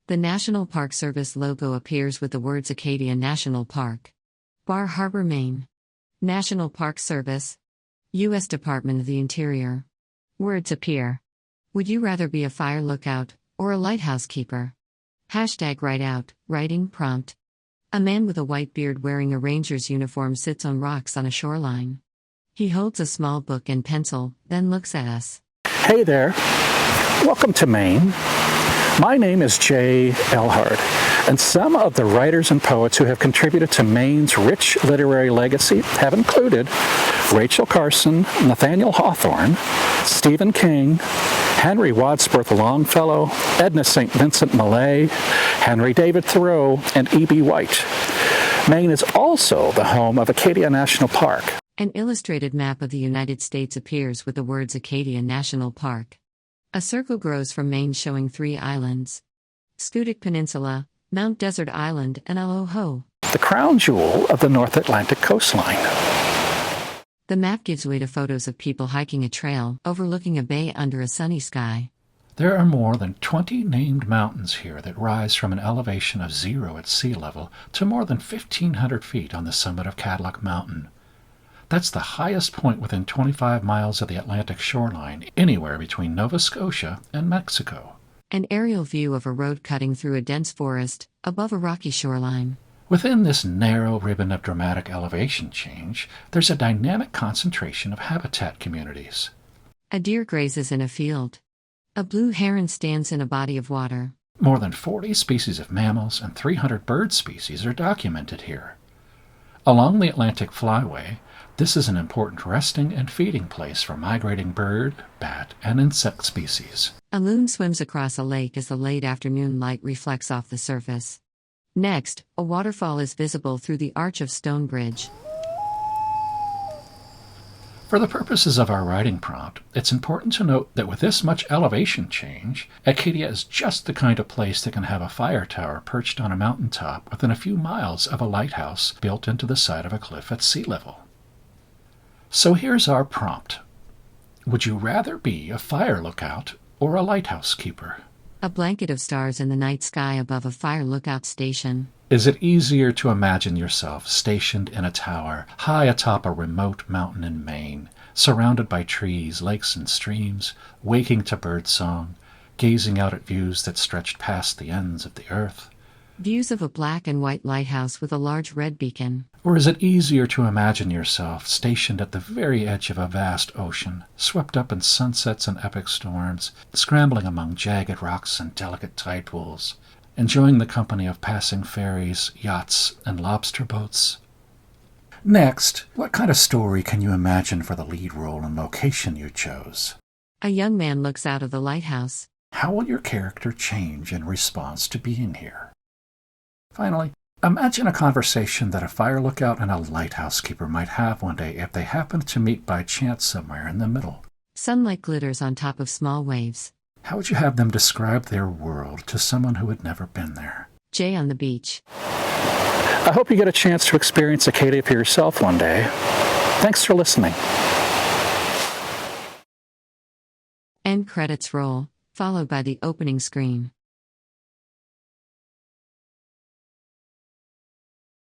The National Park Service logo appears with the words Acadia National Park. Bar Harbor, Maine. National Park Service. U.S. Department of the Interior. Words appear. Would you rather be a fire lookout or a lighthouse keeper? #WriteOut, writing prompt. A man with a white beard wearing a ranger's uniform sits on rocks on a shoreline. He holds a small book and pencil, then looks at us. Hey there. Welcome to Maine. My name is Jay Elhard, and some of the writers and poets who have contributed to Maine's rich literary legacy have included Rachel Carson, Nathaniel Hawthorne, Stephen King, Henry Wadsworth Longfellow, Edna St. Vincent Millay, Henry David Thoreau, and E.B. White. Maine is also the home of Acadia National Park. An illustrated map of the United States appears with the words Acadia National Park. A circle grows from Maine showing 3 islands: Schoodic Peninsula, Mount Desert Island, and Aloho. The crown jewel of the North Atlantic coastline. The map gives way to photos of people hiking a trail overlooking a bay under a sunny sky. There are more than 20 named mountains here that rise from an elevation of 0 at sea level to more than 1,500 feet on the summit of Cadillac Mountain. That's the highest point within 25 miles of the Atlantic shoreline, anywhere between Nova Scotia and Mexico. An aerial view of a road cutting through a dense forest, above a rocky shoreline. Within this narrow ribbon of dramatic elevation change, there's a dynamic concentration of habitat communities. A deer grazes in a field. A blue heron stands in a body of water. More than 40 species of mammals and 300 bird species are documented here. Along the Atlantic Flyway, this is an important resting and feeding place for migrating bird, bat, and insect species. A loon swims across a lake as the late afternoon light reflects off the surface. Next, a waterfall is visible through the arch of Stone Bridge. For the purposes of our writing prompt, it's important to note that with this much elevation change, Acadia is just the kind of place that can have a fire tower perched on a mountaintop within a few miles of a lighthouse built into the side of a cliff at sea level. So here's our prompt. Would you rather be a fire lookout or a lighthouse keeper? A blanket of stars in the night sky above a fire lookout station. Is it easier to imagine yourself stationed in a tower high atop a remote mountain in Maine, surrounded by trees, lakes, and streams, waking to birdsong, gazing out at views that stretched past the ends of the earth? Views of a black and white lighthouse with a large red beacon. Or is it easier to imagine yourself stationed at the very edge of a vast ocean, swept up in sunsets and epic storms, scrambling among jagged rocks and delicate tide pools, enjoying the company of passing ferries, yachts, and lobster boats? Next, what kind of story can you imagine for the lead role and location you chose? A young man looks out of the lighthouse. How will your character change in response to being here? Finally, imagine a conversation that a fire lookout and a lighthouse keeper might have one day if they happened to meet by chance somewhere in the middle. Sunlight glitters on top of small waves. How would you have them describe their world to someone who had never been there? Jay on the beach. I hope you get a chance to experience Acadia for yourself one day. Thanks for listening. End credits roll, followed by the opening screen.